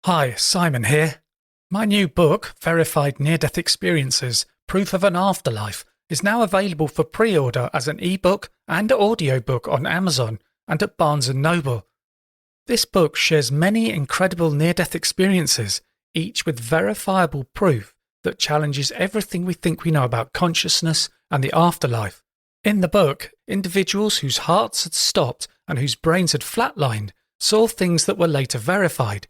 Hi, Simon here. My new book, Verified Near-Death Experiences, Proof of an Afterlife, is now available for pre-order as an ebook and audiobook on Amazon and at Barnes & Noble. This book shares many incredible near-death experiences, each with verifiable proof that challenges everything we think we know about consciousness and the afterlife. In the book, individuals whose hearts had stopped and whose brains had flatlined saw things that were later verified.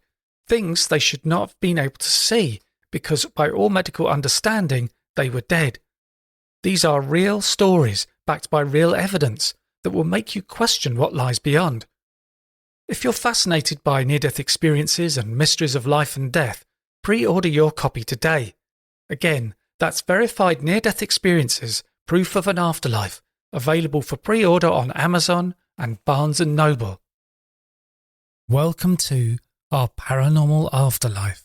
Things they should not have been able to see because, by all medical understanding, they were dead. These are real stories backed by real evidence that will make you question what lies beyond. If you're fascinated by near-death experiences and mysteries of life and death, pre-order your copy today. Again, that's Verified Near-Death Experiences, Proof of an Afterlife, available for pre-order on Amazon and Barnes & Noble. Welcome to our Paranormal Afterlife.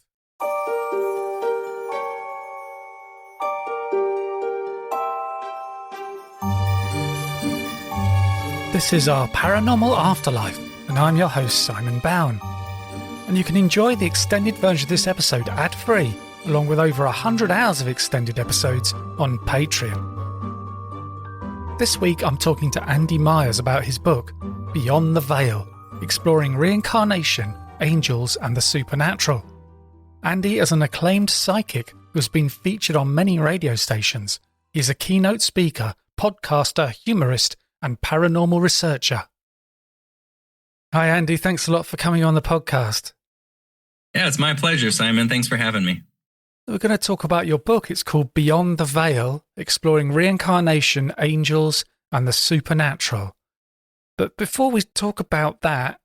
This is our Paranormal Afterlife, and I'm your host, Simon Bowen. And you can enjoy the extended version of this episode ad-free, along with over 100 hours of extended episodes on Patreon. This week I'm talking to Andy Myers about his book, Beyond the Veil, exploring reincarnation, angels and the supernatural. Andy is an acclaimed psychic who has been featured on many radio stations. He is a keynote speaker, podcaster, humorist and paranormal researcher. Hi Andy, thanks a lot for coming on the podcast. Yeah, it's my pleasure, Simon. Thanks for having me. We're going to talk about your book. It's called Beyond the Veil, exploring reincarnation, angels and the supernatural. But before we talk about that,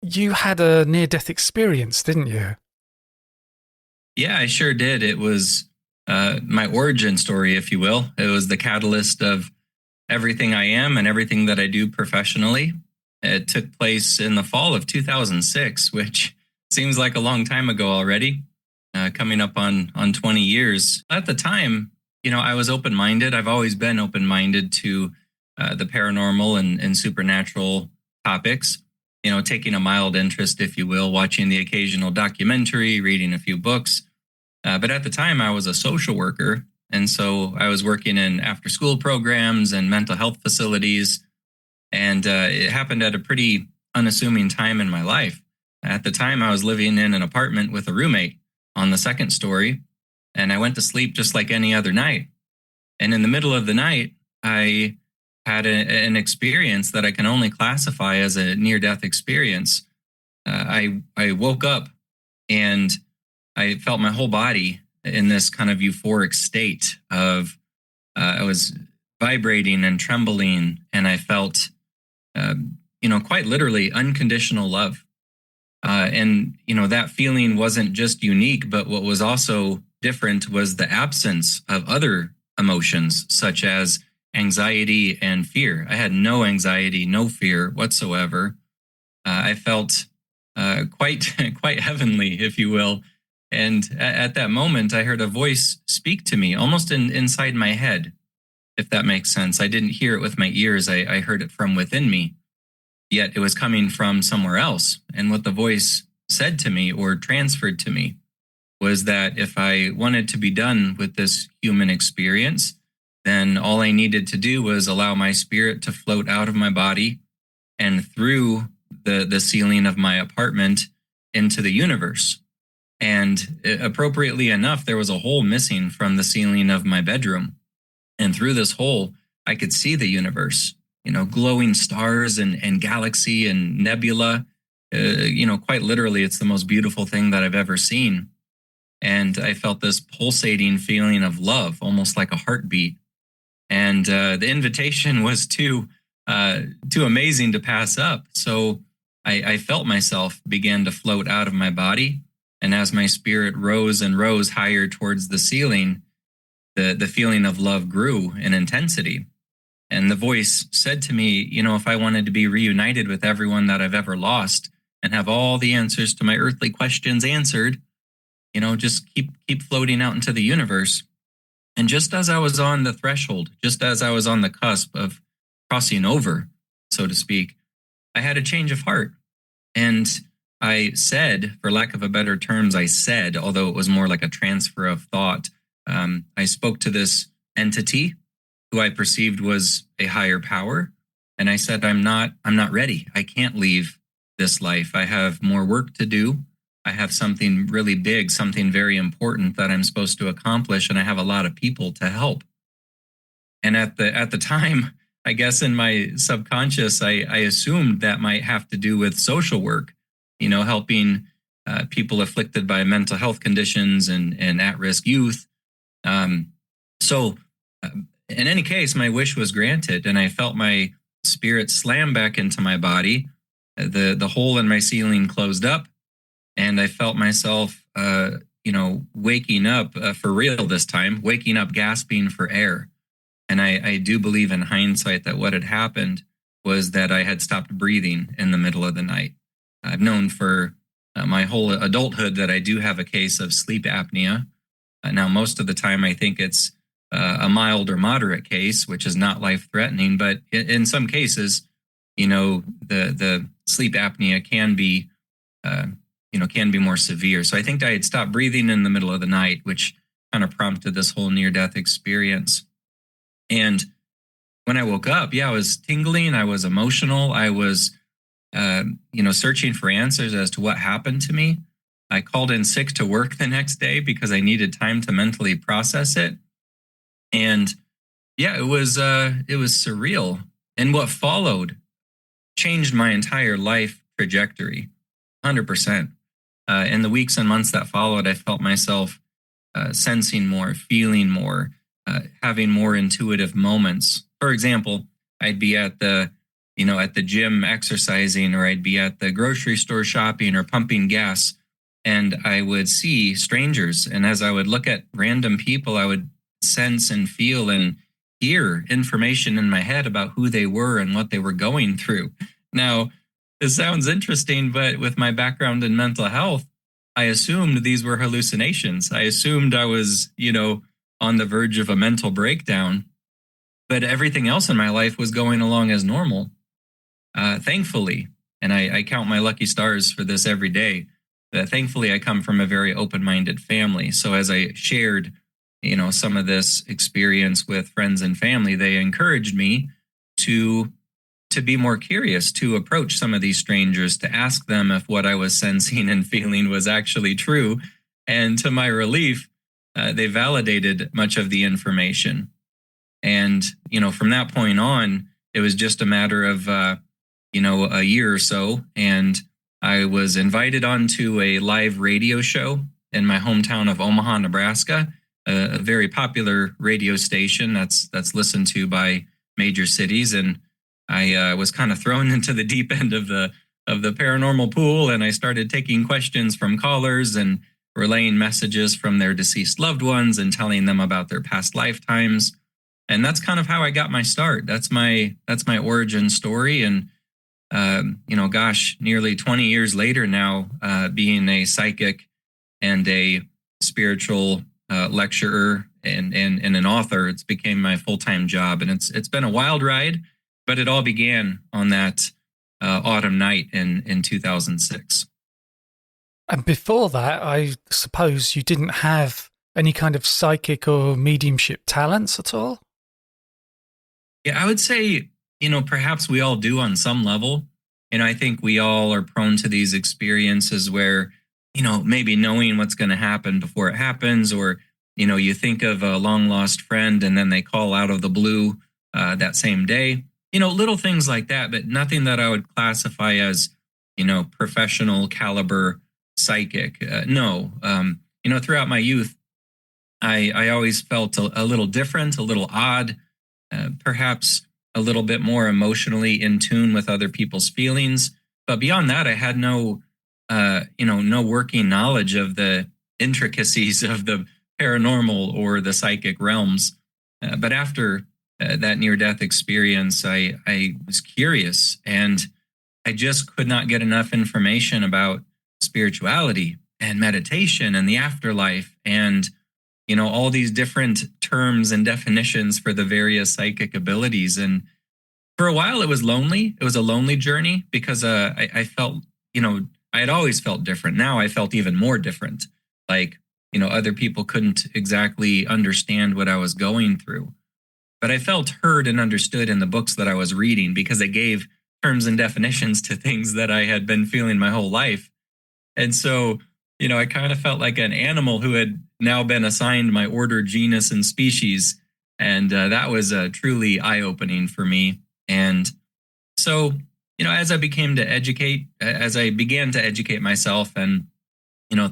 you had a near-death experience, didn't you? Yeah, I sure did. It was my origin story, if you will. It was the catalyst of everything I am and everything that I do professionally. It took place in the fall of 2006, which seems like a long time ago already, coming up on 20 years. At the time, I was open-minded. I've always been open-minded to the paranormal and supernatural topics. Taking a mild interest, if you will, watching the occasional documentary, reading a few books. But at the time, I was a social worker. And so I was working in after-school programs and mental health facilities. And it happened at a pretty unassuming time in my life. At the time, I was living in an apartment with a roommate on the second story. And I went to sleep just like any other night. And in the middle of the night, I had an experience that I can only classify as a near-death experience. I woke up and I felt my whole body in this kind of euphoric state of I was vibrating and trembling, and I felt, quite literally unconditional love. And that feeling wasn't just unique, but what was also different was the absence of other emotions, such as anxiety and fear. I had no anxiety, no fear whatsoever. I felt quite heavenly, if you will. And at that moment, I heard a voice speak to me, almost inside my head, if that makes sense. I didn't hear it with my ears. I heard it from within me, yet it was coming from somewhere else. And what the voice said to me or transferred to me was that if I wanted to be done with this human experience, then all I needed to do was allow my spirit to float out of my body and through the ceiling of my apartment into the universe. And appropriately enough, there was a hole missing from the ceiling of my bedroom. And through this hole, I could see the universe, glowing stars and galaxy and nebula. Quite literally, it's the most beautiful thing that I've ever seen. And I felt this pulsating feeling of love, almost like a heartbeat. And the invitation was too amazing to pass up. So I felt myself begin to float out of my body. And as my spirit rose and rose higher towards the ceiling, the feeling of love grew in intensity. And the voice said to me, if I wanted to be reunited with everyone that I've ever lost and have all the answers to my earthly questions answered, just keep floating out into the universe. And just as I was on the threshold, just as I was on the cusp of crossing over, so to speak, I had a change of heart. And I said, for lack of a better terms, although it was more like a transfer of thought, I spoke to this entity who I perceived was a higher power. And I said, I'm not ready. I can't leave this life. I have more work to do. I have something really big, something very important that I'm supposed to accomplish. And I have a lot of people to help. And at the time, I guess in my subconscious, I assumed that might have to do with social work, helping people afflicted by mental health conditions and at-risk youth. So in any case, my wish was granted, and I felt my spirit slam back into my body. The hole in my ceiling closed up, and I felt myself, waking up for real this time, waking up gasping for air. And I do believe in hindsight that what had happened was that I had stopped breathing in the middle of the night. I've known for my whole adulthood that I do have a case of sleep apnea. Now, most of the time, I think it's a mild or moderate case, which is not life-threatening. But in some cases, the sleep apnea can be more severe. So I think I had stopped breathing in the middle of the night, which kind of prompted this whole near-death experience. And when I woke up, I was tingling. I was emotional. I was, searching for answers as to what happened to me. I called in sick to work the next day because I needed time to mentally process it. And it was surreal. And what followed changed my entire life trajectory, 100%. In the weeks and months that followed, I felt myself sensing more, feeling more, having more intuitive moments. For example, I'd be at the gym exercising, or I'd be at the grocery store shopping or pumping gas, and I would see strangers. And as I would look at random people, I would sense and feel and hear information in my head about who they were and what they were going through. Now, this sounds interesting, but with my background in mental health, I assumed these were hallucinations. I assumed I was, on the verge of a mental breakdown, but everything else in my life was going along as normal. Thankfully, and I count my lucky stars for this every day, that thankfully I come from a very open-minded family. So as I shared, some of this experience with friends and family, they encouraged me to be more curious, to approach some of these strangers, to ask them if what I was sensing and feeling was actually true. And to my relief, they validated much of the information. And, from that point on, it was just a matter of, a year or so. And I was invited onto a live radio show in my hometown of Omaha, Nebraska, a very popular radio station that's listened to by major cities. And I was kind of thrown into the deep end of the paranormal pool, and I started taking questions from callers and relaying messages from their deceased loved ones and telling them about their past lifetimes. And that's kind of how I got my start. That's my origin story. And nearly 20 years later now, being a psychic and a spiritual lecturer and an author, it's became my full-time job. And it's been a wild ride, but it all began on that autumn night in 2006. And before that, I suppose you didn't have any kind of psychic or mediumship talents at all? Yeah, I would say, perhaps we all do on some level. I think we all are prone to these experiences where, maybe knowing what's going to happen before it happens, or, you think of a long lost friend and then they call out of the blue that same day, little things like that, but nothing that I would classify as, professional caliber psychic. No. Throughout my youth, I always felt a little different, a little odd, perhaps a little bit more emotionally in tune with other people's feelings. But beyond that, I had no working knowledge of the intricacies of the paranormal or the psychic realms. But after that near-death experience, I was curious, and I just could not get enough information about spirituality and meditation and the afterlife and all these different terms and definitions for the various psychic abilities. And for a while, it was lonely. It was a lonely journey because I felt, I had always felt different. Now I felt even more different. Like, other people couldn't exactly understand what I was going through. But I felt heard and understood in the books that I was reading because they gave terms and definitions to things that I had been feeling my whole life. And so, I kind of felt like an animal who had now been assigned my order, genus, and species. And that was truly eye-opening for me. And so, as I began to educate myself and,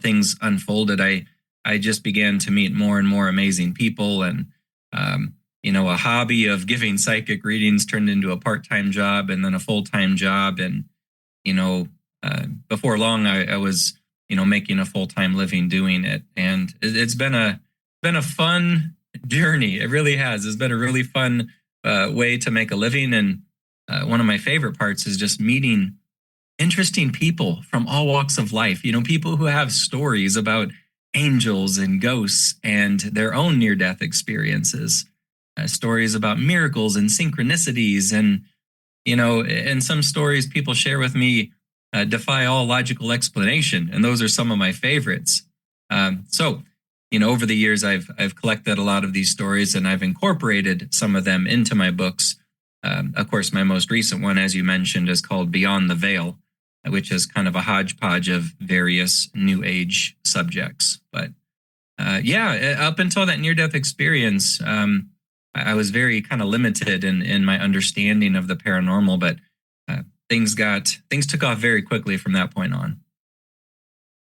things unfolded, I just began to meet more and more amazing people. And, a hobby of giving psychic readings turned into a part-time job and then a full-time job. And, before long, I was, making a full-time living doing it. And it's been a fun journey. It really has. It's been a really fun way to make a living. And one of my favorite parts is just meeting interesting people from all walks of life. People who have stories about angels and ghosts and their own near-death experiences, stories about miracles and synchronicities. And, and some stories people share with me defy all logical explanation. And those are some of my favorites. So, over the years, I've collected a lot of these stories and I've incorporated some of them into my books. Of course, my most recent one, as you mentioned, is called Beyond the Veil, which is kind of a hodgepodge of various New Age subjects. But up until that near-death experience, I was very kind of limited in my understanding of the paranormal, but things took off very quickly from that point on.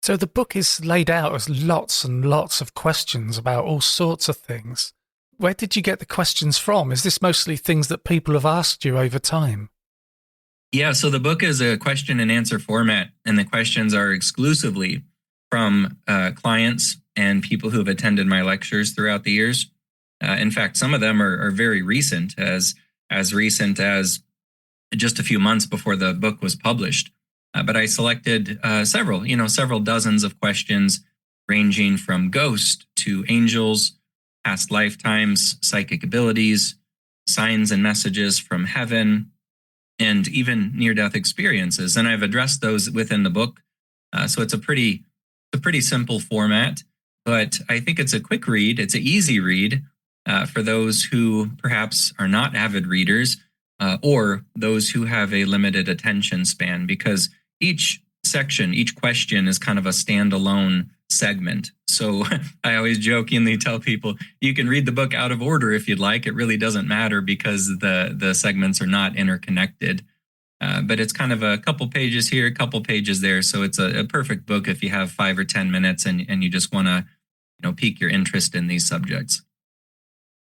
So the book is laid out as lots and lots of questions about all sorts of things. Where did you get the questions from? Is this mostly things that people have asked you over time? Yeah, so the book is a question and answer format, and the questions are exclusively from clients and people who have attended my lectures throughout the years. In fact, some of them are very recent, as recent as just a few months before the book was published. But I selected several dozens of questions ranging from ghosts to angels, past lifetimes, psychic abilities, signs and messages from heaven, and even near-death experiences. And I've addressed those within the book. So it's a pretty simple format, but I think it's a quick read. It's an easy read for those who perhaps are not avid readers or those who have a limited attention span, because each question is kind of a standalone segment. So I always jokingly tell people, you can read the book out of order if you'd like. It really doesn't matter because the segments are not interconnected. But it's kind of a couple pages here, a couple pages there. So it's a perfect book if you have 5 or 10 minutes and you just want to, pique your interest in these subjects.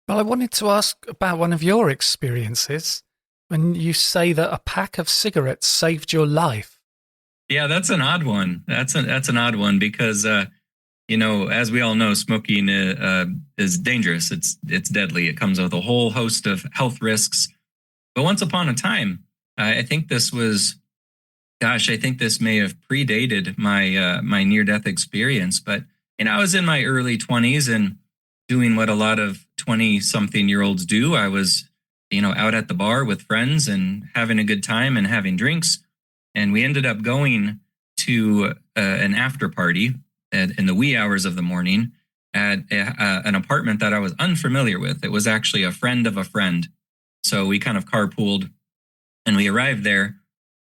Well, I wanted to ask about one of your experiences when you say that a pack of cigarettes saved your life. Yeah, that's an odd one. That's an odd one because, as we all know, smoking is dangerous. It's deadly. It comes with a whole host of health risks. But once upon a time, I think this may have predated my near-death experience. But I was in my early 20s and doing what a lot of 20-something-year-olds do. I was, out at the bar with friends and having a good time and having drinks. And we ended up going to an after party in the wee hours of the morning at an apartment that I was unfamiliar with. It was actually a friend of a friend. So we kind of carpooled and we arrived there.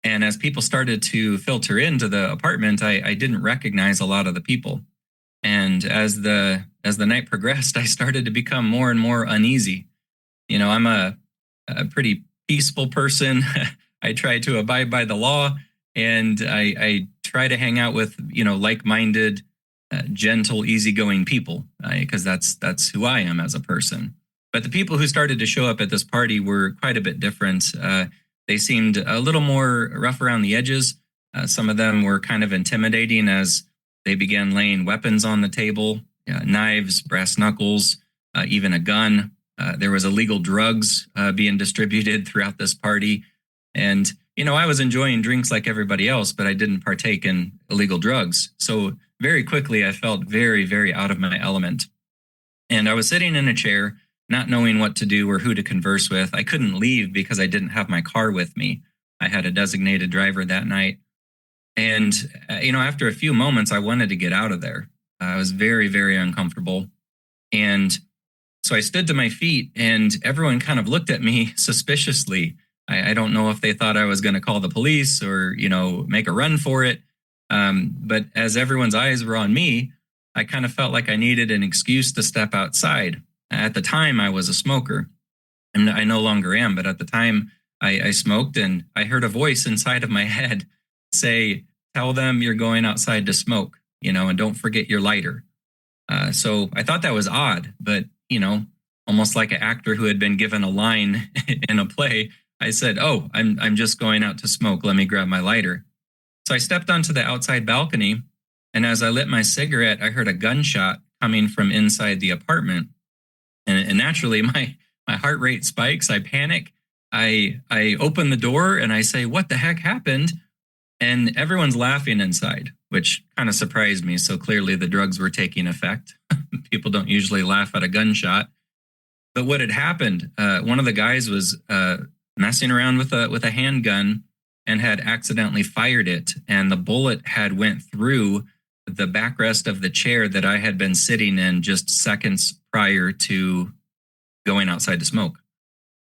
And as people started to filter into the apartment, I didn't recognize a lot of the people. And as the night progressed, I started to become more and more uneasy. I'm a pretty peaceful person. I try to abide by the law, and I try to hang out with, like-minded, gentle, easygoing people, because that's who I am as a person. But the people who started to show up at this party were quite a bit different. They seemed a little more rough around the edges. Some of them were kind of intimidating as they began laying weapons on the table, knives, brass knuckles, even a gun. There was illegal drugs being distributed throughout this party. And, I was enjoying drinks like everybody else, but I didn't partake in illegal drugs. So very quickly, I felt very, very out of my element. And I was sitting in a chair, not knowing what to do or who to converse with. I couldn't leave because I didn't have my car with me. I had a designated driver that night. And, after a few moments, I wanted to get out of there. I was very, very uncomfortable. And so I stood to my feet and everyone kind of looked at me suspiciously. I don't know if they thought I was going to call the police or, make a run for it. But as everyone's eyes were on me, I kind of felt like I needed an excuse to step outside. At the time, I was a smoker. And I no longer am, but at the time I smoked, and I heard a voice inside of my head say, "Tell them you're going outside to smoke, and don't forget your lighter." So I thought that was odd, but, almost like an actor who had been given a line in a play, I said, "Oh, I'm just going out to smoke. Let me grab my lighter." So I stepped onto the outside balcony, and as I lit my cigarette, I heard a gunshot coming from inside the apartment. And naturally, my heart rate spikes. I panic. I open the door and I say, "What the heck happened?" And everyone's laughing inside, which kind of surprised me. So clearly the drugs were taking effect. People don't usually laugh at a gunshot. But what had happened, one of the guys was messing around with a handgun and had accidentally fired it. And the bullet had went through the backrest of the chair that I had been sitting in just seconds prior to going outside to smoke.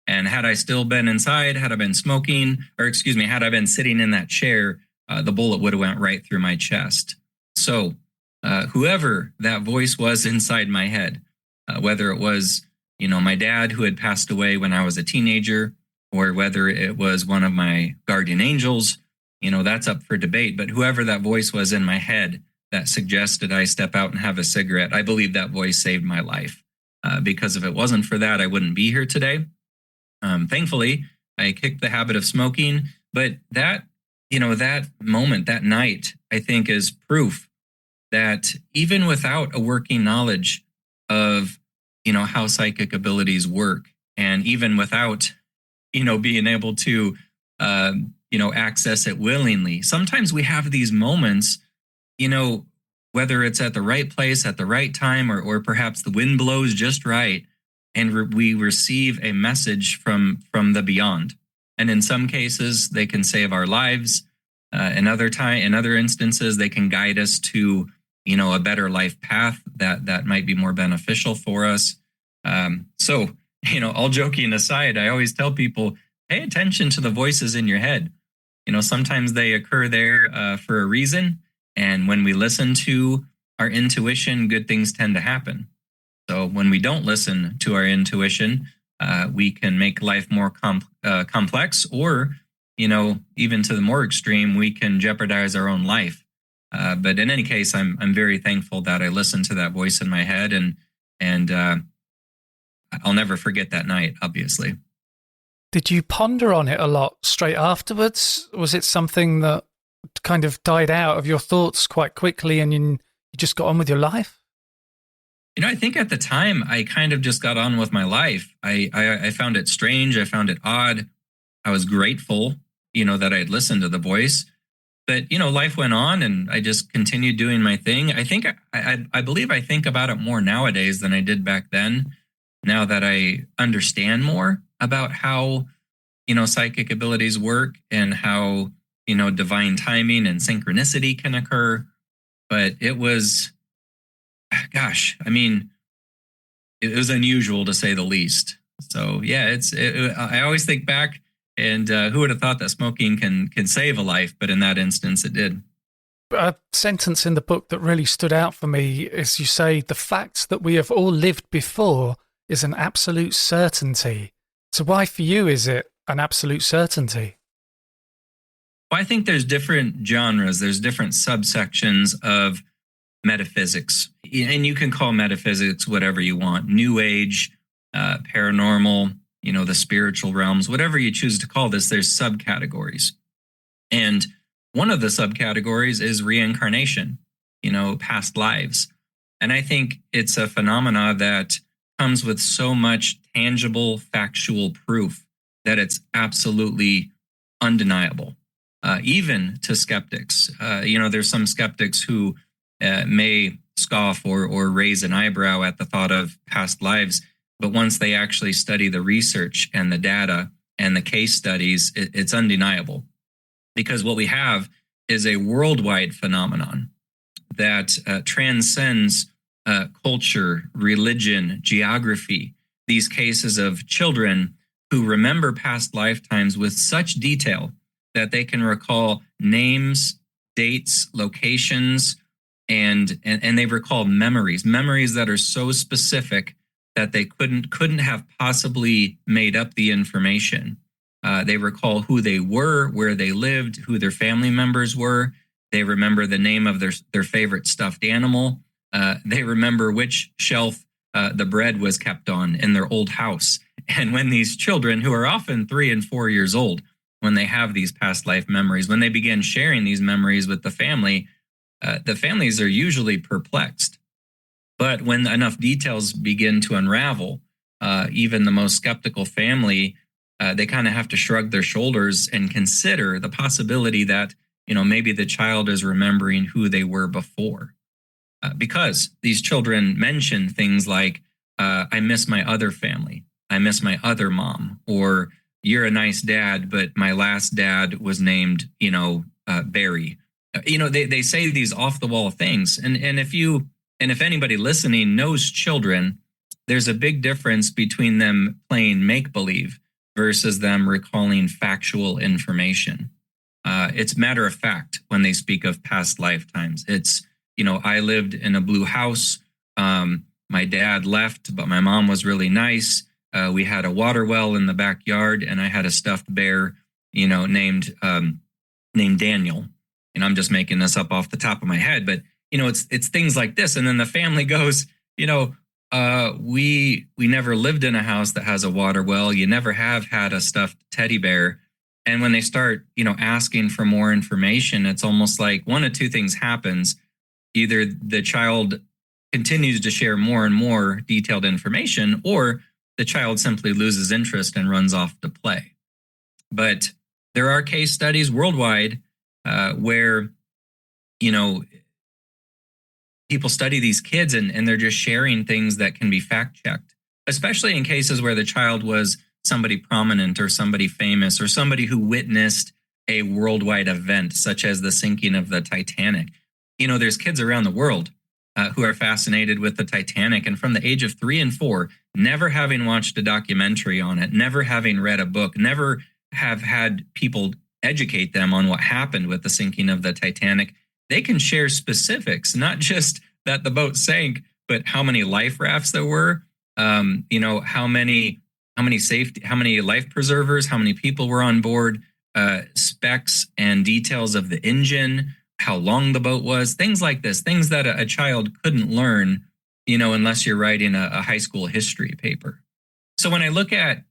And had I still been inside, had I been smoking, had I been sitting in that chair, the bullet would have went right through my chest. So whoever that voice was inside my head, whether it was, my dad who had passed away when I was a teenager, or whether it was one of my guardian angels, that's up for debate. But whoever that voice was in my head that suggested I step out and have a cigarette, I believe that voice saved my life. Because if it wasn't for that, I wouldn't be here today. Thankfully, I kicked the habit of smoking, but that moment, that night, I think is proof that even without a working knowledge of, how psychic abilities work, and even without, being able to, access it willingly, sometimes we have these moments, whether it's at the right place at the right time, or perhaps the wind blows just right, and we receive a message from the beyond. And in some cases, they can save our lives. In other instances, they can guide us to, a better life path that might be more beneficial for us. So, all joking aside, I always tell people, pay attention to the voices in your head. Sometimes they occur there for a reason. And when we listen to our intuition, good things tend to happen. So when we don't listen to our intuition, we can make life more complex, or, even to the more extreme, we can jeopardize our own life. But in any case, I'm very thankful that I listened to that voice in my head, and I'll never forget that night, obviously. Did you ponder on it a lot straight afterwards? Was it something that kind of died out of your thoughts quite quickly and you just got on with your life? I think at the time I kind of just got on with my life. I found it strange. I found it odd. I was grateful, that I had listened to the voice. But, life went on and I just continued doing my thing. I think I believe I think about it more nowadays than I did back then. Now that I understand more about how, psychic abilities work and how, divine timing and synchronicity can occur. But it was, gosh, it was unusual to say the least. So yeah, I always think back, and who would have thought that smoking can save a life? But in that instance, it did. A sentence in the book that really stood out for me is you say, "The fact that we have all lived before is an absolute certainty." So why for you is it an absolute certainty? Well, I think there's different genres. There's different subsections of metaphysics, and you can call metaphysics whatever you want: New Age, paranormal, the spiritual realms, whatever you choose to call this. There's subcategories, and one of the subcategories is reincarnation, past lives. And I think it's a phenomena that comes with so much tangible, factual proof that it's absolutely undeniable, even to skeptics. There's some skeptics who may scoff or raise an eyebrow at the thought of past lives. But once they actually study the research and the data and the case studies, it's undeniable. Because what we have is a worldwide phenomenon that transcends culture, religion, geography. These cases of children who remember past lifetimes with such detail that they can recall names, dates, locations, and they recall memories that are so specific that they couldn't have possibly made up the information. They recall who they were, where they lived, who their family members were. They remember the name of their favorite stuffed animal. They remember which shelf the bread was kept on in their old house. And when these children, who are often 3 and 4 years old, when they have these past life memories, when they begin sharing these memories with the families are usually perplexed. But when enough details begin to unravel, even the most skeptical family, they kind of have to shrug their shoulders and consider the possibility that, maybe the child is remembering who they were before. Because these children mention things like, I miss my other family. I miss my other mom. Or you're a nice dad, but my last dad was named, Barry. They say these off the wall things. And if anybody listening knows children, there's a big difference between them playing make believe versus them recalling factual information. It's matter of fact when they speak of past lifetimes. It's, I lived in a blue house. My dad left, but my mom was really nice. We had a water well in the backyard, and I had a stuffed bear, named Daniel. And I'm just making this up off the top of my head, but it's things like this. And then the family goes, we never lived in a house that has a water well. You never have had a stuffed teddy bear. And when they start, asking for more information, it's almost like one of two things happens. Either the child continues to share more and more detailed information, or the child simply loses interest and runs off to play. But there are case studies worldwide where, people study these kids and they're just sharing things that can be fact checked, especially in cases where the child was somebody prominent or somebody famous or somebody who witnessed a worldwide event, such as the sinking of the Titanic. There's kids around the world who are fascinated with the Titanic, and from the age of 3 and 4, never having watched a documentary on it, never having read a book, never have had people educate them on what happened with the sinking of the Titanic, they can share specifics, not just that the boat sank, but how many life rafts there were, how many life preservers, how many people were on board, specs and details of the engine, how long the boat was, things like this, things that a child couldn't learn, unless you're writing a high school history paper. So when I look at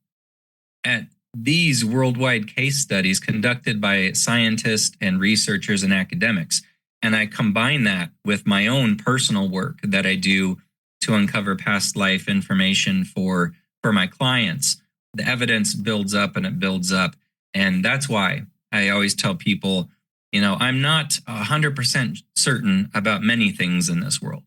these worldwide case studies conducted by scientists and researchers and academics, and I combine that with my own personal work that I do to uncover past life information for my clients, the evidence builds up and it builds up. And that's why I always tell people, I'm not 100% certain about many things in this world.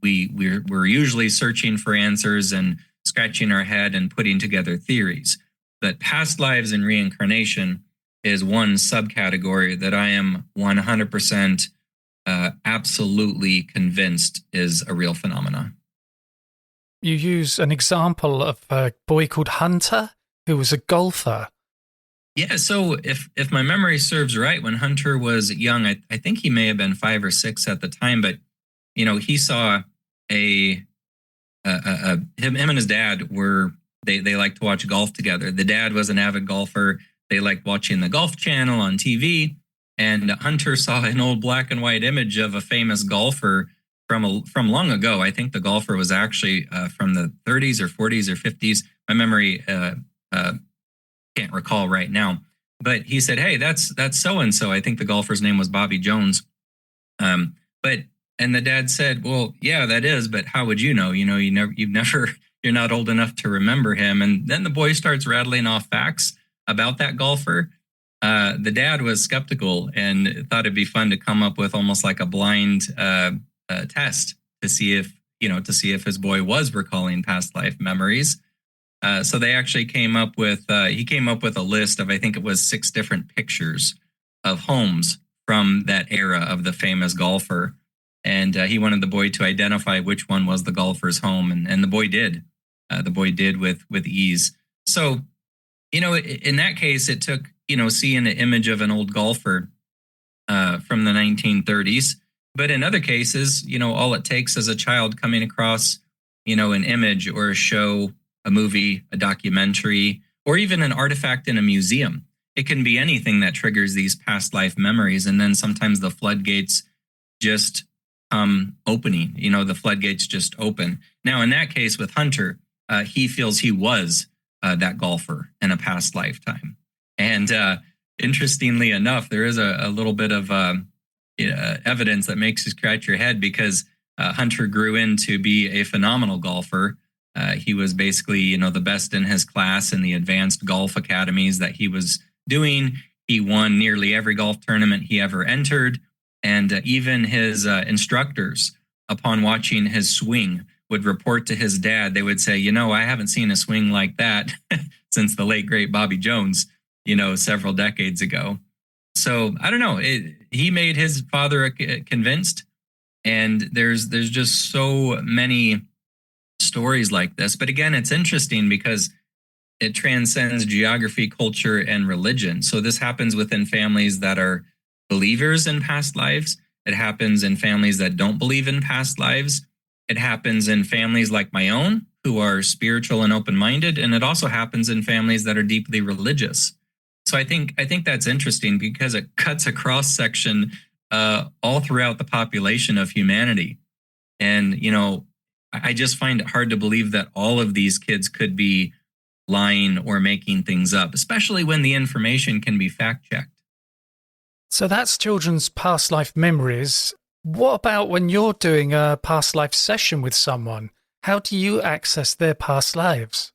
We're usually searching for answers and scratching our head and putting together theories. But past lives and reincarnation is one subcategory that I am 100% absolutely convinced is a real phenomenon. You use an example of a boy called Hunter, who was a golfer. Yeah, so if my memory serves right, when Hunter was young, I think he may have been 5 or 6 at the time, but he saw him and his dad were they liked to watch golf together. The dad was an avid golfer. They liked watching the Golf Channel on TV, and Hunter saw an old black and white image of a famous golfer from long ago. I think the golfer was actually from the 30s or 40s or 50s. My memory can't recall right now, but he said, "Hey, that's so and so." I think the golfer's name was Bobby Jones. And the dad said, "Well, yeah, that is, but how would you know? You're not old enough to remember him." And then the boy starts rattling off facts about that golfer. The dad was skeptical and thought it'd be fun to come up with almost like a blind test to see if his boy was recalling past life memories. So they actually came up with a list of, I think it was 6 different pictures of homes from that era of the famous golfer. And he wanted the boy to identify which one was the golfer's home. And the boy did. The boy did with ease. So, in that case, it took, seeing an image of an old golfer from the 1930s. But in other cases, all it takes is a child coming across, an image or a show, a movie, a documentary, or even an artifact in a museum. It can be anything that triggers these past life memories. And then sometimes the floodgates just opening, the floodgates just open. Now, in that case with Hunter, he feels he was that golfer in a past lifetime. And interestingly enough, there is a little bit of evidence that makes you scratch your head, because Hunter grew into be a phenomenal golfer. He was basically, the best in his class in the advanced golf academies that he was doing. He won nearly every golf tournament he ever entered. And even his instructors, upon watching his swing, would report to his dad. They would say, I haven't seen a swing like that since the late, great Bobby Jones, several decades ago. So I don't know. He made his father convinced. And there's just so many stories like this. But again, it's interesting because it transcends geography, culture, and religion. So this happens within families that are believers in past lives. It happens in families that don't believe in past lives. It happens in families like my own, who are spiritual and open-minded. And it also happens in families that are deeply religious. So I think that's interesting because it cuts a cross-section all throughout the population of humanity. And, I just find it hard to believe that all of these kids could be lying or making things up, especially when the information can be fact-checked. So that's children's past life memories. What about when you're doing a past life session with someone? How do you access their past lives?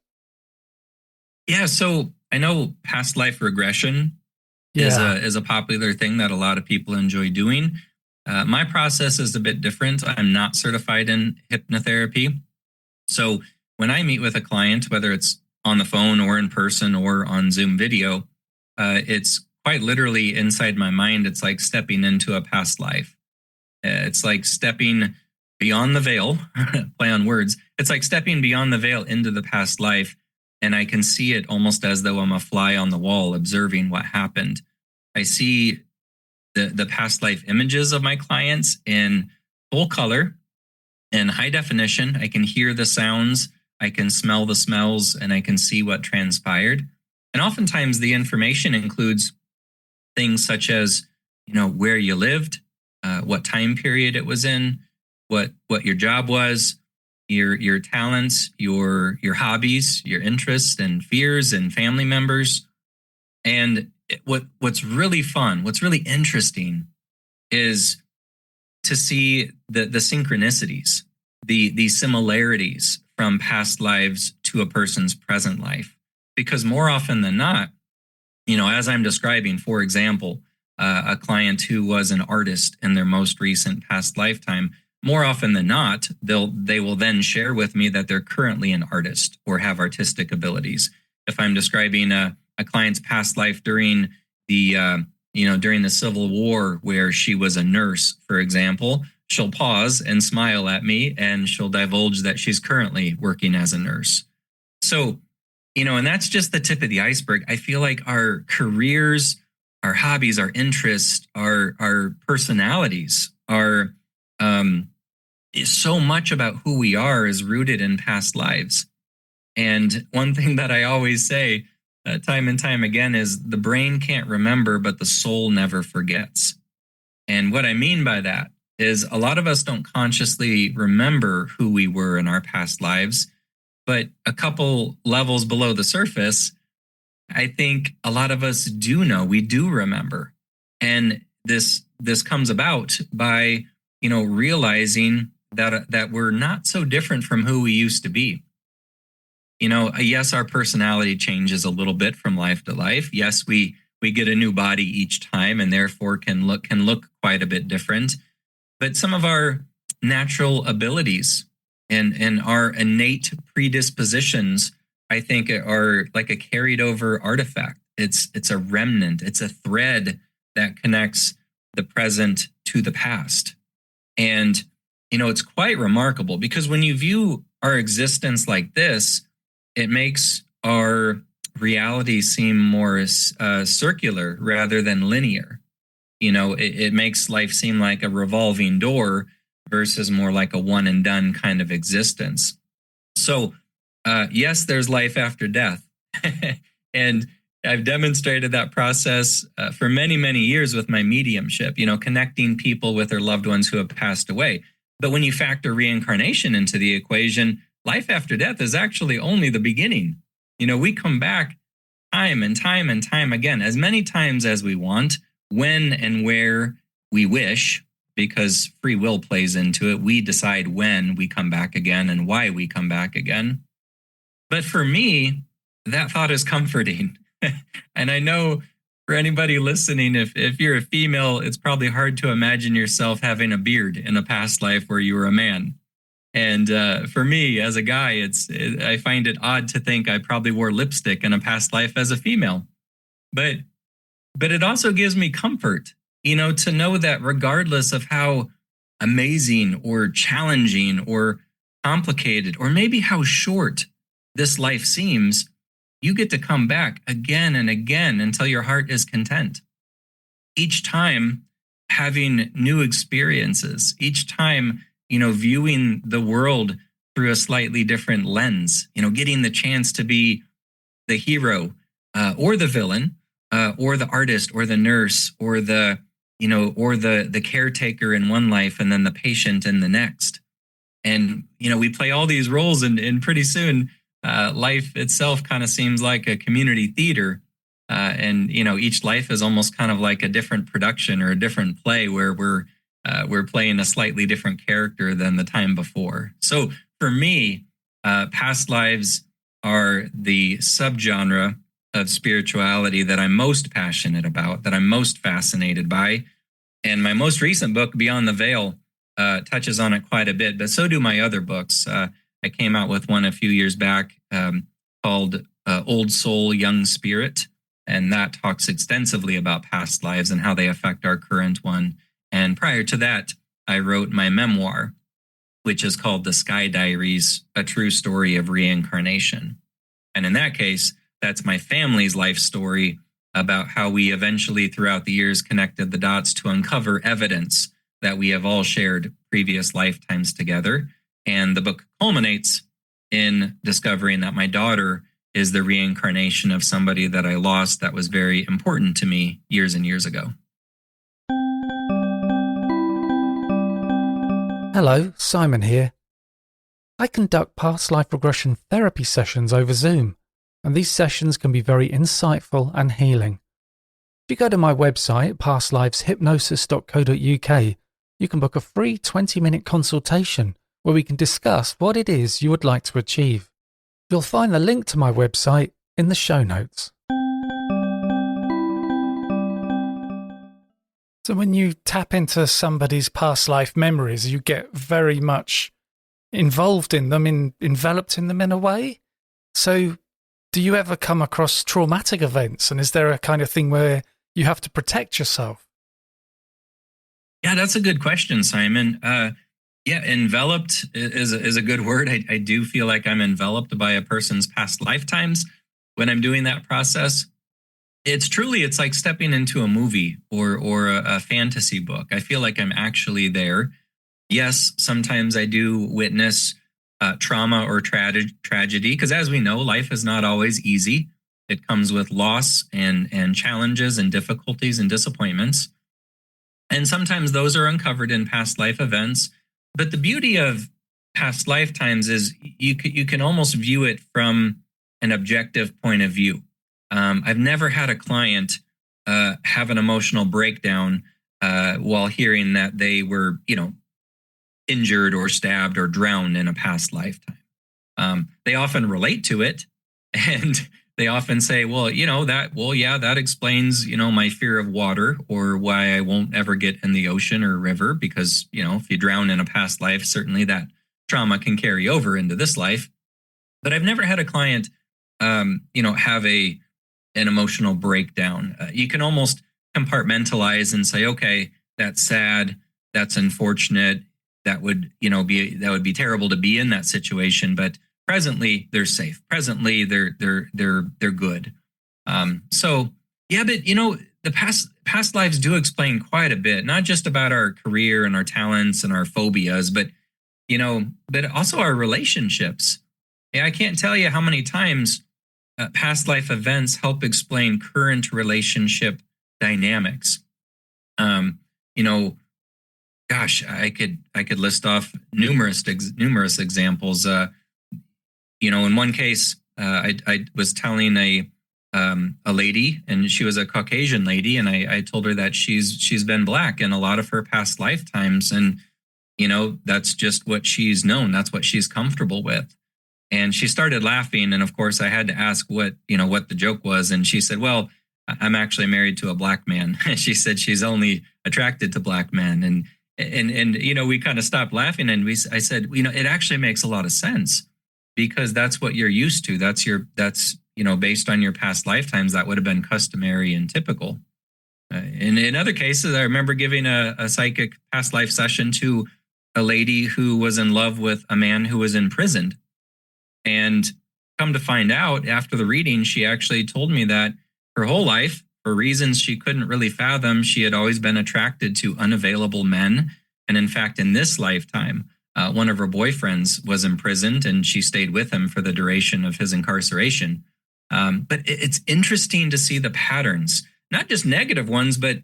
Yeah, so I know past life regression is a popular thing that a lot of people enjoy doing. My process is a bit different. I'm not certified in hypnotherapy. So when I meet with a client, whether it's on the phone or in person or on Zoom video, it's quite literally inside my mind. It's like stepping into a past life. It's like stepping beyond the veil, play on words. It's like stepping beyond the veil into the past life. And I can see it almost as though I'm a fly on the wall observing what happened. I see the past life images of my clients in full color and high definition. I can hear the sounds, I can smell the smells, and I can see what transpired. And oftentimes the information includes things such as, where you lived, what time period it was in, what your job was, your talents, your hobbies, your interests and fears and family members. And what's really fun, what's really interesting is to see the synchronicities, the similarities from past lives to a person's present life. Because more often than not, as I'm describing, for example, a client who was an artist in their most recent past lifetime, more often than not, they will then share with me that they're currently an artist or have artistic abilities. If I'm describing a client's past life during during the Civil War, where she was a nurse, for example, she'll pause and smile at me, and she'll divulge that she's currently working as a nurse. So, and that's just the tip of the iceberg. I feel like our careers, our hobbies, our interests, our personalities are so much about who we are is rooted in past lives. And one thing that I always say time and time again is the brain can't remember, but the soul never forgets. And what I mean by that is a lot of us don't consciously remember who we were in our past lives, but a couple levels below the surface, I think a lot of us do know, we do remember. And this comes about by, realizing that we're not so different from who we used to be. Yes, our personality changes a little bit from life to life. Yes, we get a new body each time and therefore can look quite a bit different. But some of our natural abilities and our innate predispositions, I think, are like a carried over artifact. It's a remnant. It's a thread that connects the present to the past. And, it's quite remarkable because when you view our existence like this, it makes our reality seem more circular rather than linear. It makes life seem like a revolving door versus more like a one and done kind of existence. So, yes, there's life after death. And I've demonstrated that process for many, many years with my mediumship, connecting people with their loved ones who have passed away. But when you factor reincarnation into the equation, life after death is actually only the beginning. We come back time and time and time again, as many times as we want, when and where we wish, because free will plays into it. We decide when we come back again and why we come back again. But for me, that thought is comforting. And I know for anybody listening, if you're a female, it's probably hard to imagine yourself having a beard in a past life where you were a man. And for me, as a guy, I find it odd to think I probably wore lipstick in a past life as a female. But it also gives me comfort, to know that regardless of how amazing or challenging or complicated, or maybe how short this life seems, you get to come back again and again until your heart is content. Each time having new experiences, each time, viewing the world through a slightly different lens, getting the chance to be the hero or the villain or the artist or the nurse or the caretaker in one life and then the patient in the next. And, we play all these roles and pretty soon life itself kind of seems like a community theater. And each life is almost kind of like a different production or a different play where we're playing a slightly different character than the time before. So for me, past lives are the subgenre of spirituality that I'm most passionate about, that I'm most fascinated by. And my most recent book, Beyond the Veil, touches on it quite a bit, but so do my other books. I came out with one a few years back called Old Soul, Young Spirit, and that talks extensively about past lives and how they affect our current one. And prior to that, I wrote my memoir, which is called The Sky Diaries, A True Story of Reincarnation. And in that case, that's my family's life story about how we eventually throughout the years connected the dots to uncover evidence that we have all shared previous lifetimes together. And the book culminates in discovering that my daughter is the reincarnation of somebody that I lost that was very important to me years and years ago. Hello, Simon here. I conduct past life regression therapy sessions over Zoom, and these sessions can be very insightful and healing. If you go to my website, pastliveshypnosis.co.uk, you can book a free 20-minute consultation where we can discuss what it is you would like to achieve. You'll find the link to my website in the show notes. So when you tap into somebody's past life memories, you get very much involved in them, enveloped in them in a way. So do you ever come across traumatic events? And is there a kind of thing where you have to protect yourself? Yeah, that's a good question, Simon. Enveloped is a good word. I do feel like I'm enveloped by a person's past lifetimes when I'm doing that process. It's like stepping into a movie or a fantasy book. I feel like I'm actually there. Yes, sometimes I do witness trauma or tragedy, because as we know, life is not always easy. It comes with loss and challenges and difficulties and disappointments. And sometimes those are uncovered in past life events. But the beauty of past lifetimes is you can almost view it from an objective point of view. I've never had a client have an emotional breakdown while hearing that they were, injured or stabbed or drowned in a past lifetime. They often relate to it, and they often say, that explains, my fear of water or why I won't ever get in the ocean or river, because, if you drown in a past life, certainly that trauma can carry over into this life. But I've never had a client, have an emotional breakdown. You can almost compartmentalize and say, okay, that's sad, that's unfortunate. That would, be terrible to be in that situation. But presently, they're safe. Presently, they're good. So yeah, but the past lives do explain quite a bit, not just about our career and our talents and our phobias, but but also our relationships. Yeah, I can't tell you how many times past life events help explain current relationship dynamics. You know, gosh, I could list off numerous examples. In one case, I was telling a lady, and she was a Caucasian lady, and I told her that she's been Black in a lot of her past lifetimes, and that's just what she's known. That's what she's comfortable with. And she started laughing, and of course, I had to ask what the joke was, and she said, "Well, I'm actually married to a Black man." She said she's only attracted to Black men, and we kind of stopped laughing, and I said, it actually makes a lot of sense, because that's what you're used to. That's based on your past lifetimes, that would have been customary and typical. In other cases, I remember giving a psychic past life session to a lady who was in love with a man who was imprisoned. And come to find out, after the reading, she actually told me that her whole life, for reasons she couldn't really fathom, she had always been attracted to unavailable men. And in fact, in this lifetime, one of her boyfriends was imprisoned, and she stayed with him for the duration of his incarceration. But it's interesting to see the patterns, not just negative ones, but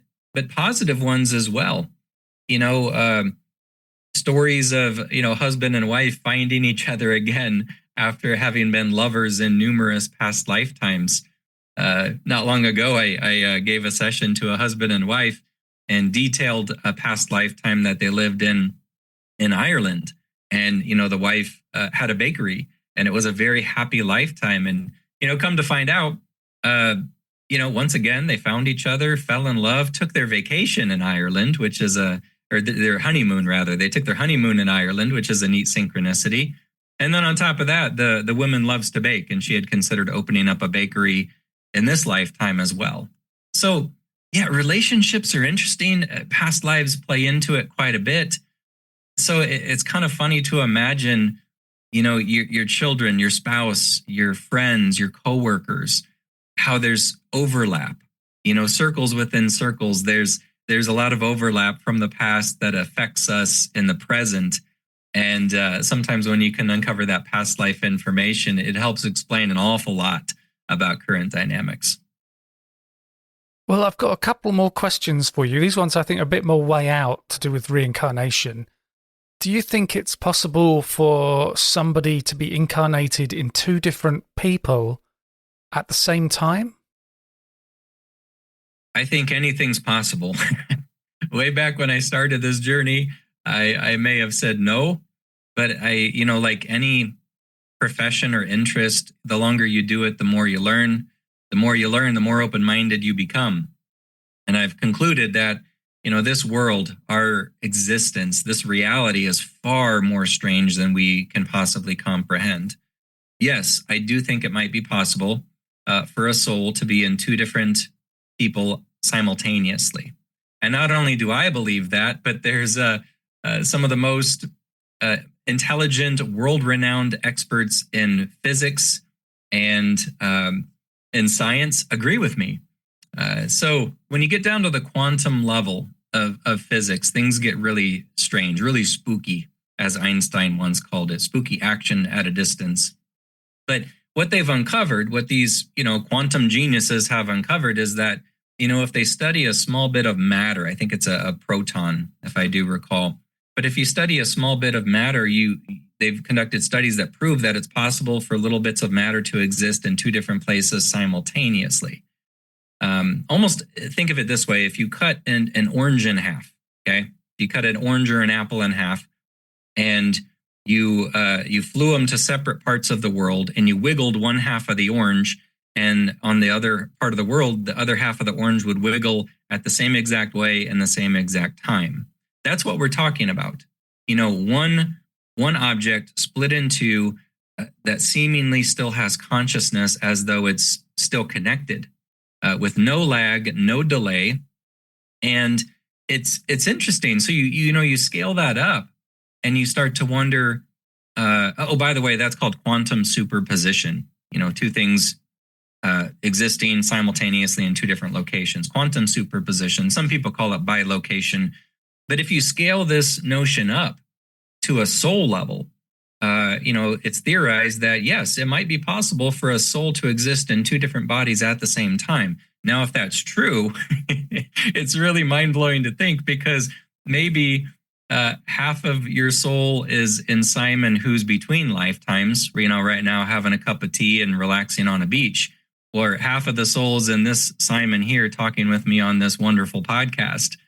positive ones as well. Stories of husband and wife finding each other again after having been lovers in numerous past lifetimes. Not long ago, I gave a session to a husband and wife and detailed a past lifetime that they lived in Ireland. And the wife had a bakery, and it was a very happy lifetime. And come to find out, once again, they found each other, fell in love, took their vacation in Ireland, which is their honeymoon, rather. They took their honeymoon in Ireland, which is a neat synchronicity. And then on top of that, the woman loves to bake, and she had considered opening up a bakery in this lifetime as well. So yeah, relationships are interesting. Past lives play into it quite a bit. So it's kind of funny to imagine, your children, your spouse, your friends, your coworkers, how there's overlap, circles within circles. There's a lot of overlap from the past that affects us in the present. And sometimes when you can uncover that past life information, it helps explain an awful lot about current dynamics. Well, I've got a couple more questions for you. These ones I think are a bit more way out, to do with reincarnation. Do you think it's possible for somebody to be incarnated in two different people at the same time? I think anything's possible. Way back when I started this journey, I may have said no, but like any profession or interest, the longer you do it, the more you learn. The more you learn, the more open-minded you become. And I've concluded that, this world, our existence, this reality is far more strange than we can possibly comprehend. Yes, I do think it might be possible for a soul to be in two different people simultaneously. And not only do I believe that, but there's some of the most intelligent, world-renowned experts in physics and in science agree with me. So when you get down to the quantum level of physics, things get really strange, really spooky, as Einstein once called it, spooky action at a distance. But what they've uncovered, what these, quantum geniuses have uncovered, is that, if they study a small bit of matter, I think it's a proton, if I do recall. But if you study a small bit of matter, they've conducted studies that prove that it's possible for little bits of matter to exist in two different places simultaneously. Almost think of it this way: if you cut an orange in half, okay, you cut an orange or an apple in half, and you flew them to separate parts of the world, and you wiggled one half of the orange, and on the other part of the world, the other half of the orange would wiggle at the same exact way in the same exact time. That's what we're talking about. One object split into that seemingly still has consciousness, as though it's still connected, with no lag, no delay. And it's interesting. So you scale that up, and you start to wonder. Oh, by the way, that's called quantum superposition. Two things existing simultaneously in two different locations. Quantum superposition. Some people call it bilocation. But if you scale this notion up to a soul level, it's theorized that yes, it might be possible for a soul to exist in two different bodies at the same time. Now, if that's true, it's really mind-blowing to think, because maybe half of your soul is in Simon, who's between lifetimes, right now having a cup of tea and relaxing on a beach, or half of the soul's in this Simon here talking with me on this wonderful podcast.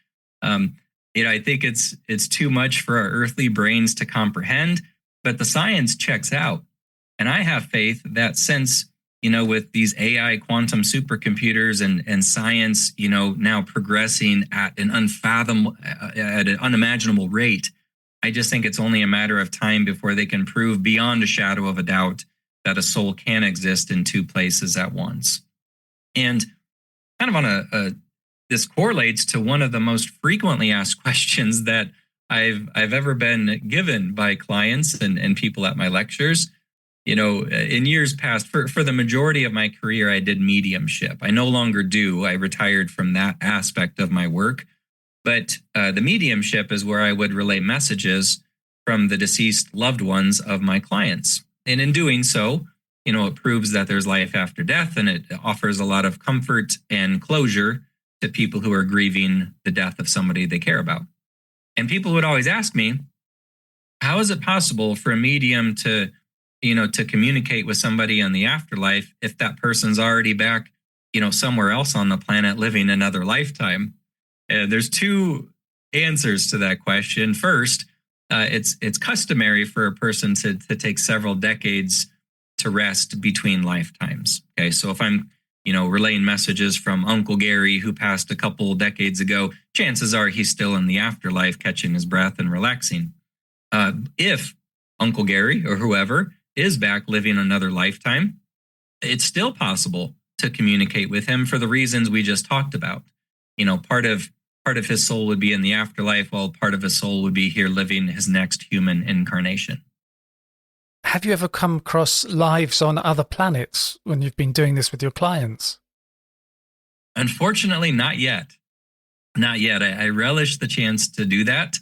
I think it's too much for our earthly brains to comprehend, but the science checks out. And I have faith that since, with these AI quantum supercomputers and science, now progressing at an unimaginable rate, I just think it's only a matter of time before they can prove beyond a shadow of a doubt that a soul can exist in two places at once. And kind of on this correlates to one of the most frequently asked questions that I've ever been given by clients and people at my lectures. In years past, for the majority of my career, I did mediumship. I no longer do. I retired from that aspect of my work. But the mediumship is where I would relay messages from the deceased loved ones of my clients. And in doing so, it proves that there's life after death, and it offers a lot of comfort and closure to people who are grieving the death of somebody they care about. And people would always ask me, how is it possible for a medium to communicate with somebody in the afterlife if that person's already back, somewhere else on the planet living another lifetime? There's two answers to that question. First, it's customary for a person to take several decades to rest between lifetimes. Okay, so if I'm relaying messages from Uncle Gary, who passed a couple decades ago, chances are he's still in the afterlife, catching his breath and relaxing. If Uncle Gary or whoever is back living another lifetime, it's still possible to communicate with him for the reasons we just talked about. Part of his soul would be in the afterlife, while part of his soul would be here living his next human incarnation. Have you ever come across lives on other planets when you've been doing this with your clients? Unfortunately, not yet. Not yet. I relish the chance to do that.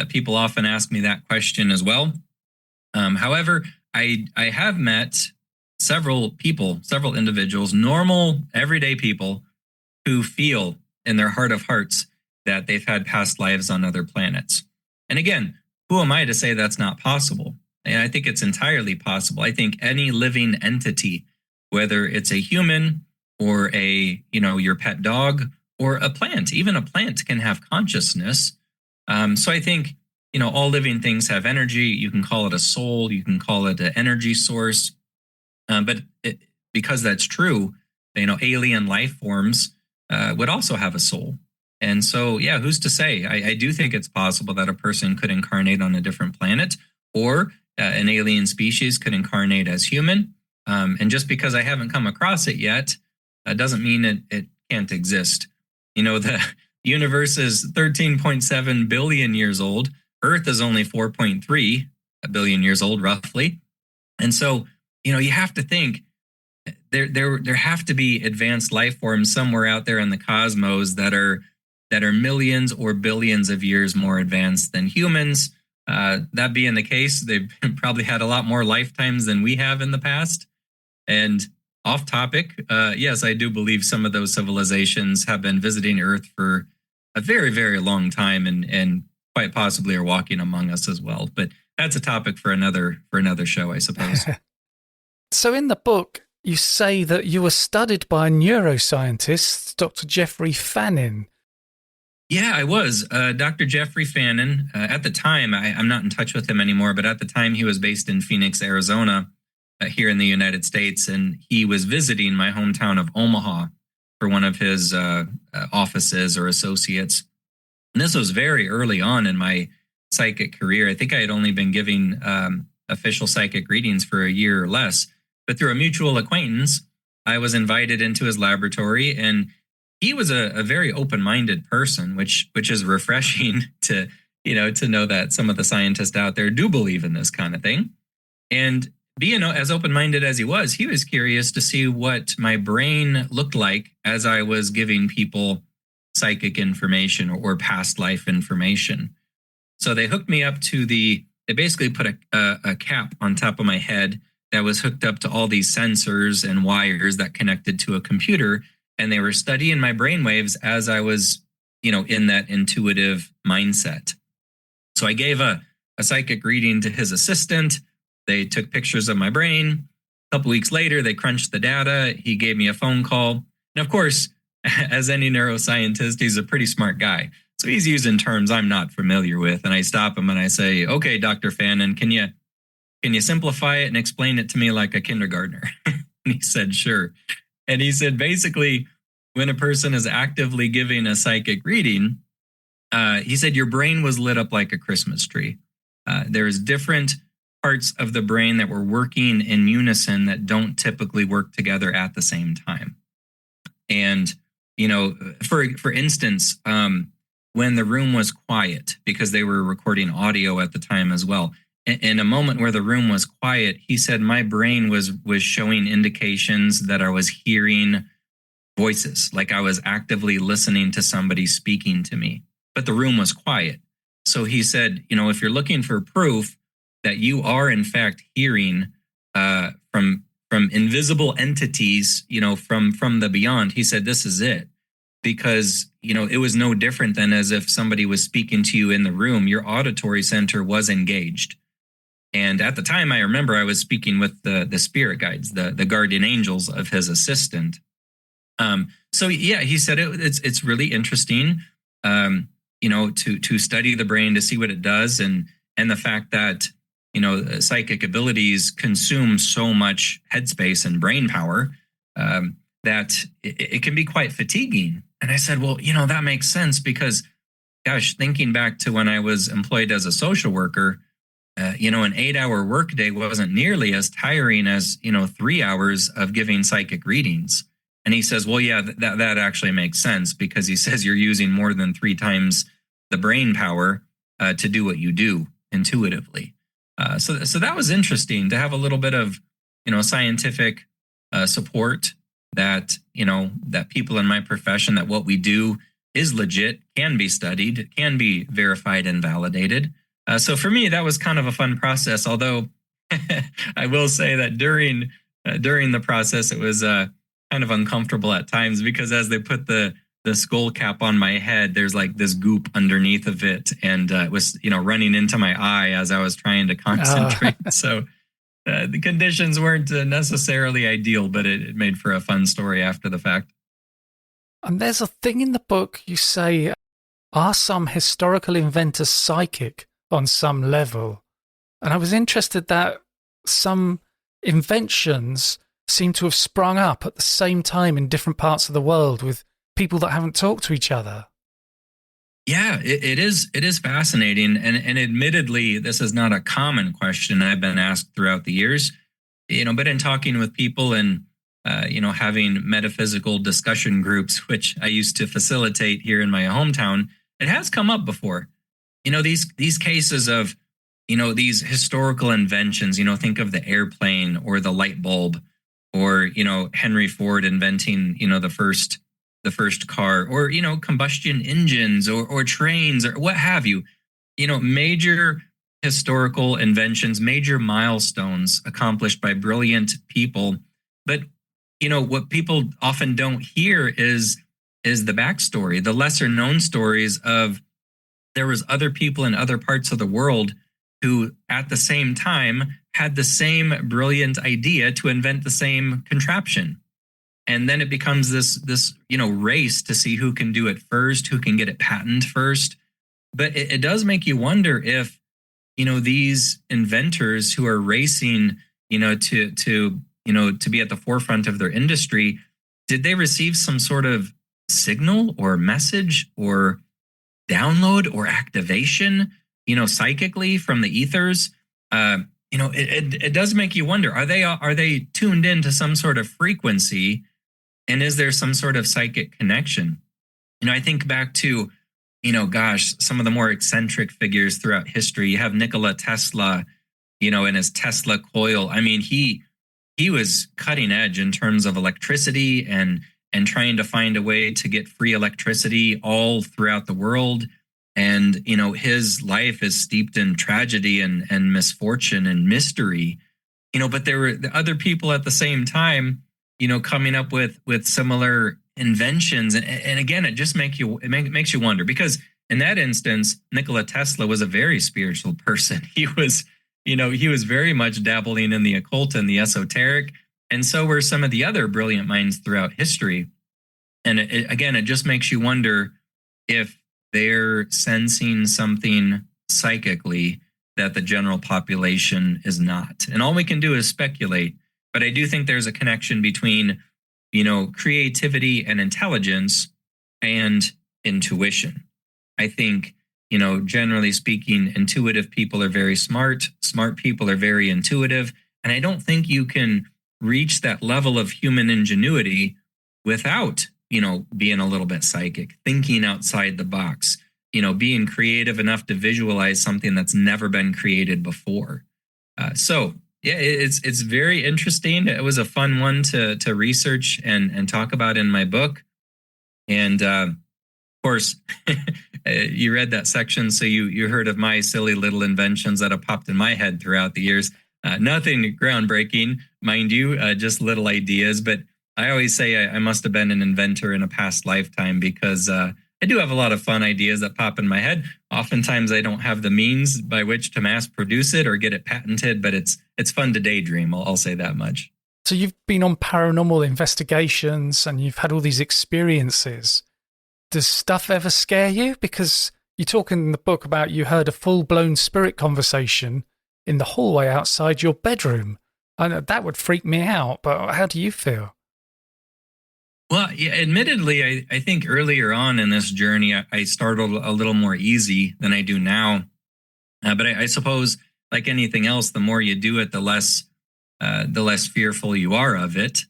People often ask me that question as well. However, I have met several individuals, normal, everyday people, who feel in their heart of hearts that they've had past lives on other planets. And again, who am I to say that's not possible? And I think it's entirely possible. I think any living entity, whether it's a human or your pet dog or a plant, even a plant can have consciousness. So I think, all living things have energy. You can call it a soul. You can call it an energy source. But because that's true, alien life forms would also have a soul. And so, yeah, who's to say? I do think it's possible that a person could incarnate on a different planet, or an alien species could incarnate as human. And just because I haven't come across it yet, doesn't mean it can't exist. The universe is 13.7 billion years old. Earth is only 4.3 billion years old, roughly. And so, you have to think there have to be advanced life forms somewhere out there in the cosmos that are millions or billions of years more advanced than humans. That being the case, they've probably had a lot more lifetimes than we have in the past. And off topic, yes, I do believe some of those civilizations have been visiting Earth for a very, very long time, and quite possibly are walking among us as well. But that's a topic for another show, I suppose. So in the book, you say that you were studied by a neuroscientist, Dr. Jeffrey Fannin. Yeah, I was. Dr. Jeffrey Fannin, at the time, I'm not in touch with him anymore, but at the time he was based in Phoenix, Arizona, here in the United States, and he was visiting my hometown of Omaha for one of his offices or associates. And this was very early on in my psychic career. I think I had only been giving official psychic readings for a year or less, but through a mutual acquaintance, I was invited into his laboratory, and he was a very open-minded person, which is refreshing to, to know that some of the scientists out there do believe in this kind of thing. And being as open-minded as he was curious to see what my brain looked like as I was giving people psychic information or past life information. So they hooked me up to they basically put a cap on top of my head that was hooked up to all these sensors and wires that connected to a computer. And they were studying my brainwaves as I was, in that intuitive mindset. So I gave a psychic reading to his assistant. They took pictures of my brain. A couple weeks later, they crunched the data. He gave me a phone call. And of course, as any neuroscientist, he's a pretty smart guy. So he's using terms I'm not familiar with. And I stop him and I say, okay, Dr. Fannin, can you simplify it and explain it to me like a kindergartner? And he said, sure. And he said, basically, when a person is actively giving a psychic reading, he said, your brain was lit up like a Christmas tree. There's different parts of the brain that were working in unison that don't typically work together at the same time. And, for instance, when the room was quiet, because they were recording audio at the time as well, in a moment where the room was quiet, he said my brain was showing indications that I was hearing voices, like I was actively listening to somebody speaking to me, but the room was quiet. So he said, if you're looking for proof that you are in fact hearing from invisible entities, from the beyond, he said, this is it. Because, it was no different than as if somebody was speaking to you in the room. Your auditory center was engaged. And at the time, I remember I was speaking with the spirit guides, the guardian angels of his assistant. So yeah, he said it's really interesting, to study the brain, to see what it does, and the fact that psychic abilities consume so much headspace and brain power that it can be quite fatiguing. And I said, well, that makes sense because, gosh, thinking back to when I was employed as a social worker, an 8-hour workday wasn't nearly as tiring as 3 hours of giving psychic readings. And he says, well, yeah, that actually makes sense, because he says you're using more than 3 times the brain power to do what you do intuitively. So that was interesting to have a little bit of scientific support that that people in my profession, that what we do is legit, can be studied, can be verified and validated. So for me, that was kind of a fun process. Although I will say that during the process, it was kind of uncomfortable at times, because as they put the skull cap on my head, there's like this goop underneath of it, and it was running into my eye as I was trying to concentrate. So the conditions weren't necessarily ideal, but it made for a fun story after the fact. And there's a thing in the book you say, are some historical inventors psychic on some level? And I was interested that some inventions seem to have sprung up at the same time in different parts of the world with people that haven't talked to each other. Yeah, it is fascinating. And admittedly, this is not a common question I've been asked throughout the years, but in talking with people and, having metaphysical discussion groups, which I used to facilitate here in my hometown, it has come up before. These cases of, these historical inventions, think of the airplane or the light bulb, or, Henry Ford inventing, the first car, or, combustion engines or trains or what have you, major historical inventions, major milestones accomplished by brilliant people. But, what people often don't hear is the backstory, the lesser known stories of there was other people in other parts of the world who at the same time had the same brilliant idea to invent the same contraption. And then it becomes this race to see who can do it first, who can get it patented first. But it does make you wonder if, these inventors who are racing, to be at the forefront of their industry, did they receive some sort of signal or message or download or activation, psychically from the ethers? It does make you wonder, are they tuned into some sort of frequency And is there some sort of psychic connection? I think back to, gosh, some of the more eccentric figures throughout history. You have Nikola Tesla, in his Tesla coil. I mean, he was cutting edge in terms of electricity and trying to find a way to get free electricity all throughout the world. And, his life is steeped in tragedy and misfortune and mystery, but there were other people at the same time, coming up with similar inventions. And again, it just makes you wonder, because in that instance, Nikola Tesla was a very spiritual person. He was very much dabbling in the occult and the esoteric. And so were some of the other brilliant minds throughout history. And again, it just makes you wonder if they're sensing something psychically that the general population is not. And all we can do is speculate. But I do think there's a connection between, creativity and intelligence and intuition. I think, generally speaking, intuitive people are very smart. Smart people are very intuitive. And I don't think you can reach that level of human ingenuity without, being a little bit psychic, thinking outside the box, being creative enough to visualize something that's never been created before. So yeah, it's very interesting. It was a fun one to research and talk about in my book. And of course, you read that section, so you heard of my silly little inventions that have popped in my head throughout the years. Nothing groundbreaking, mind you, just little ideas. But I always say I must have been an inventor in a past lifetime, because I do have a lot of fun ideas that pop in my head. Oftentimes, I don't have the means by which to mass produce it or get it patented, but it's fun to daydream. I'll say that much. So you've been on paranormal investigations and you've had all these experiences. Does stuff ever scare you? Because you talk in the book about you heard a full-blown spirit conversation in the hallway outside your bedroom. And that would freak me out, but how do you feel? Well, yeah, admittedly, I think earlier on in this journey, I started a little more easy than I do now. But I suppose, like anything else, the more you do it, the less fearful you are of it.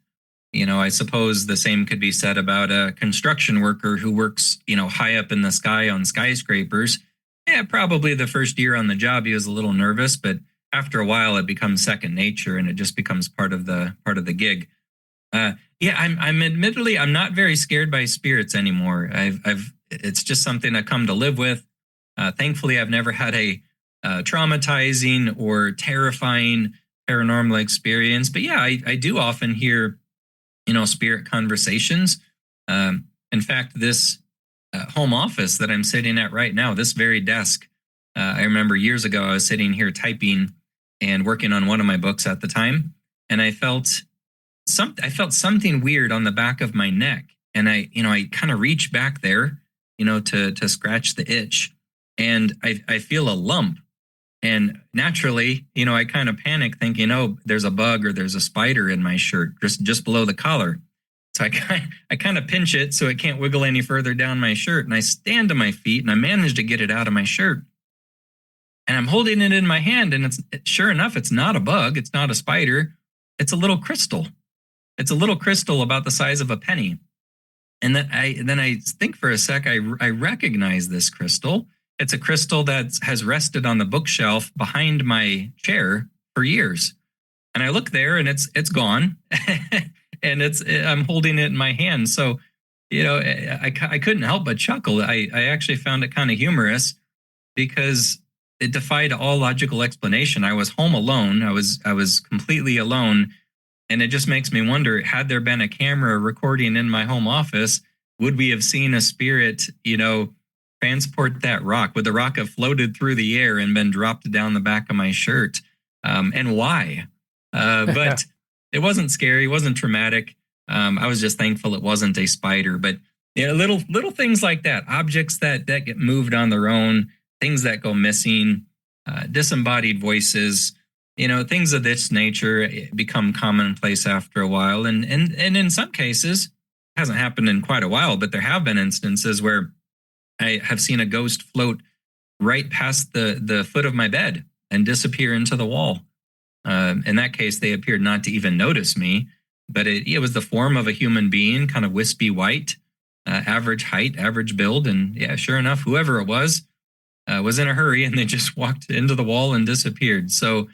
I suppose the same could be said about a construction worker who works, high up in the sky on skyscrapers. Yeah, probably the first year on the job, he was a little nervous, but after a while, it becomes second nature and it just becomes part of the gig. Yeah, I'm admittedly, I'm not very scared by spirits anymore. It's just something I come to live with. Thankfully, I've never had a traumatizing or terrifying paranormal experience. But yeah, I do often hear, spirit conversations. In fact, this home office that I'm sitting at right now, this very desk, I remember years ago, I was sitting here typing and working on one of my books at the time, and I felt something weird on the back of my neck, and I kind of reach back there, to scratch the itch, and I feel a lump, and naturally, I kind of panic, thinking, oh, there's a bug or there's a spider in my shirt just below the collar. So I kind of pinch it so it can't wiggle any further down my shirt, and I stand to my feet, and I manage to get it out of my shirt, and I'm holding it in my hand, and sure enough, it's not a bug, it's not a spider, it's a little crystal. It's a little crystal about the size of a penny. And then I think for a sec, I recognize this crystal. It's a crystal that has rested on the bookshelf behind my chair for years. And I look there and it's gone. And I'm holding it in my hand. So, I couldn't help but chuckle. I actually found it kind of humorous because it defied all logical explanation. I was home alone. I was completely alone. And it just makes me wonder, had there been a camera recording in my home office, would we have seen a spirit, transport that rock? Would the rock have floated through the air and been dropped down the back of my shirt? And why? But it wasn't scary. It wasn't traumatic. I was just thankful it wasn't a spider. But little things like that, objects that get moved on their own, things that go missing, disembodied voices, things of this nature become commonplace after a while. And in some cases, it hasn't happened in quite a while, but there have been instances where I have seen a ghost float right past the foot of my bed and disappear into the wall. In that case, they appeared not to even notice me. but it was the form of a human being, kind of wispy white, average height, average build. And yeah, sure enough, whoever it was in a hurry, and they just walked into the wall and disappeared. So,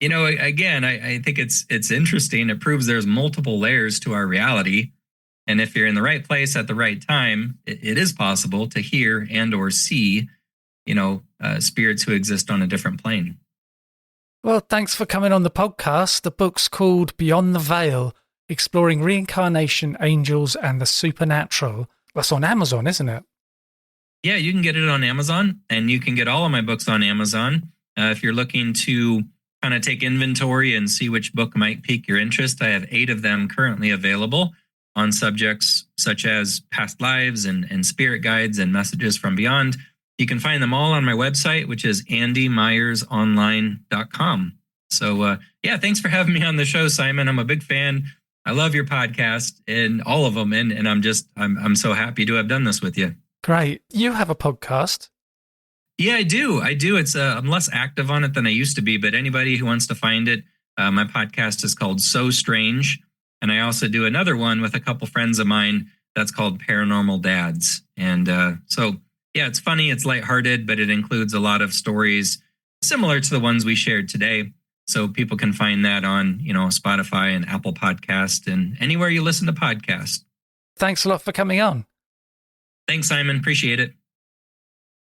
again, I think it's interesting. It proves there's multiple layers to our reality. And if you're in the right place at the right time, it is possible to hear and or see, spirits who exist on a different plane. Well, thanks for coming on the podcast. The book's called Beyond the Veil, Exploring Reincarnation, Angels, and the Supernatural. That's on Amazon, isn't it? Yeah, you can get it on Amazon, and you can get all of my books on Amazon. If you're looking to kind of take inventory and see which book might pique your interest, I have 8 of them currently available on subjects such as past lives and spirit guides and messages from beyond. You can find them all on my website, which is andymyersonline.com. So, thanks for having me on the show, Simon. I'm a big fan. I love your podcast and all of them. And I'm so happy to have done this with you. Great. You have a podcast? Yeah, I do. It's I'm less active on it than I used to be, but anybody who wants to find it, my podcast is called So Strange. And I also do another one with a couple friends of mine that's called Paranormal Dads. And it's funny, it's lighthearted, but it includes a lot of stories similar to the ones we shared today. So people can find that on, Spotify and Apple Podcast and anywhere you listen to podcasts. Thanks a lot for coming on. Thanks, Simon. Appreciate it.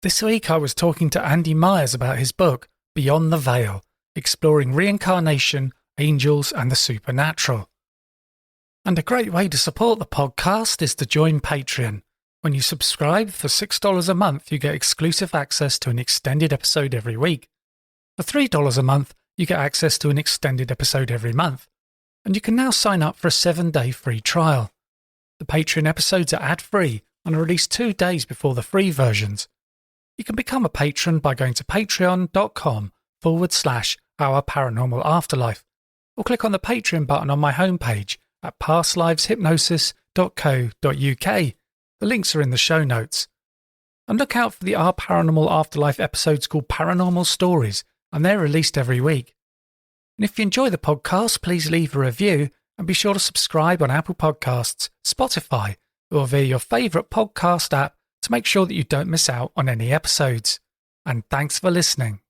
This week I was talking to Andy Myers about his book, Beyond the Veil, Exploring Reincarnation, Angels, and the Supernatural. And a great way to support the podcast is to join Patreon. When you subscribe for $6 a month, you get exclusive access to an extended episode every week. For $3 a month, you get access to an extended episode every month. And you can now sign up for a 7-day free trial. The Patreon episodes are ad-free and are released 2 days before the free versions. You can become a patron by going to patreon.com/Our Paranormal Afterlife, or click on the Patreon button on my homepage at pastliveshypnosis.co.uk. The links are in the show notes. And look out for the Our Paranormal Afterlife episodes called Paranormal Stories, and they're released every week. And if you enjoy the podcast, please leave a review and be sure to subscribe on Apple Podcasts, Spotify, or via your favourite podcast app to make sure that you don't miss out on any episodes. And thanks for listening.